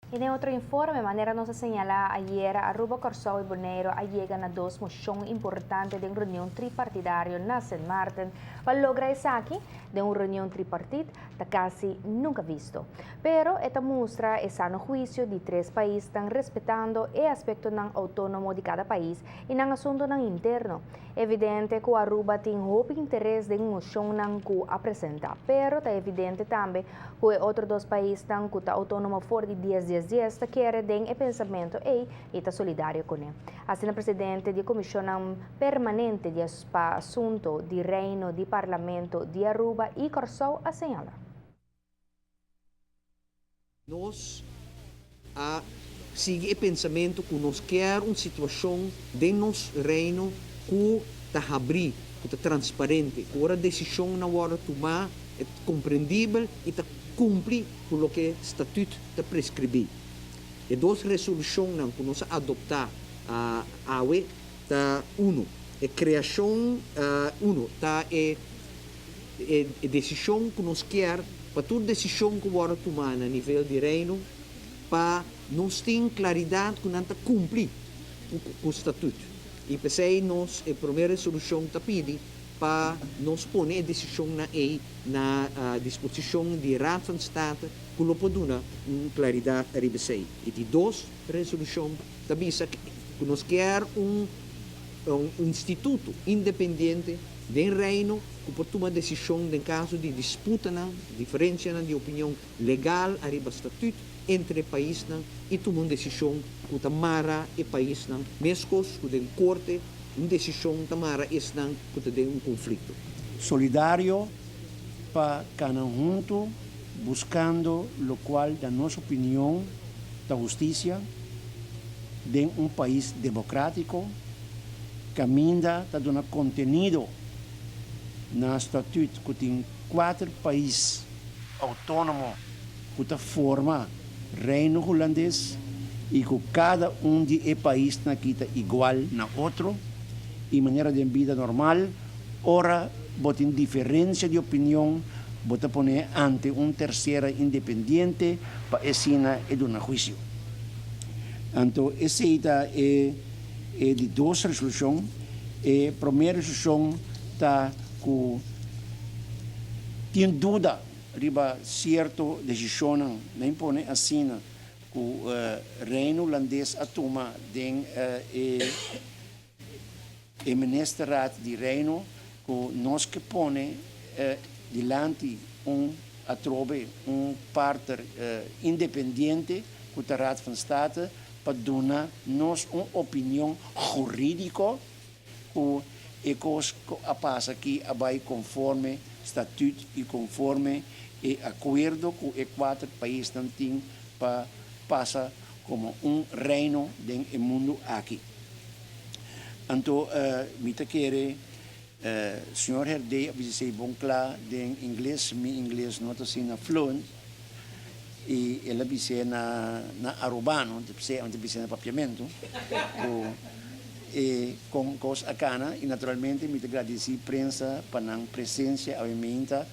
En otro informe, manera nos señala ayer, Aruba, Corsao y Bonaire llegan a dos moción importante de una reunión tripartidaria na San Martin para lograr aquí de una reunión tripartita casi nunca visto. Pero esta muestra es sano juicio de tres países están respetando el aspecto autónomo de cada país y en asunto interno. Evidente que Aruba tiene hope interés de moción que apresenta, pero es evidente también que otros dos países están autónomo por 10 quiere den el pensamento y está solidario con él. Así el presidente de Comisión Permanente de Asunto de Reino de Parlamento de Aruba y Corsao señala. Nós seguir o pensamento que nós quer uma situação de nosso reino que está abrir, que está transparente, que a decisão na hora de tomar é compreendível e está cumpre com o que o estatuto está prescrever. E duas resoluções que nós adoptar a AUE está a criação está a decisão que nós quer para toda decisão que vamos tomar a nível de reino para nós ter claridade que não está cumprir com o estatuto. E para isso nós a primeira resolução está pedindo para nós pôr a decisão na disposição de Raad van State que não pode dar claridade a ribesei. E de duas resoluções também que nós quer instituto independente do reino que pode tomar decisão em caso de disputa, diferença de opinião legal a riba estatuto entre países e tomar uma decisão que tamara e país mesmo que tem corte uma decisão tamara estão que tem conflito. Solidário para cada junto buscando lo cual da nossa opinião da justiça de país democrático caminha para dar contenido na estatuto que tem 4 países autônomos que forma reino holandês e que cada de país está igual na outro e maneira de vida normal ora botem diferença de opinião bota poner ante terceira independente para ensinar e dar juízo. Então, essa é de duas resoluções. A primeira resolução está com tem dúvida riba certo decisão não impõe assim que o reino holandês a toma den o ministério de reino que nós que põe dilante a trove partner independente que a Raad van State para dar nos uma opinião jurídica que coisa a passa aqui vai conforme estatuto e conforme o acordo que os 4 países têm para passar como reino no mundo aqui. Então, me quero senhor Herde, você bom claro em inglês, meu inglês não está assim fluent, e ela disse na arubano, onde disse na papiamento, e com coisa acana, e naturalmente me agradeci a prensa para a presença, a emenda,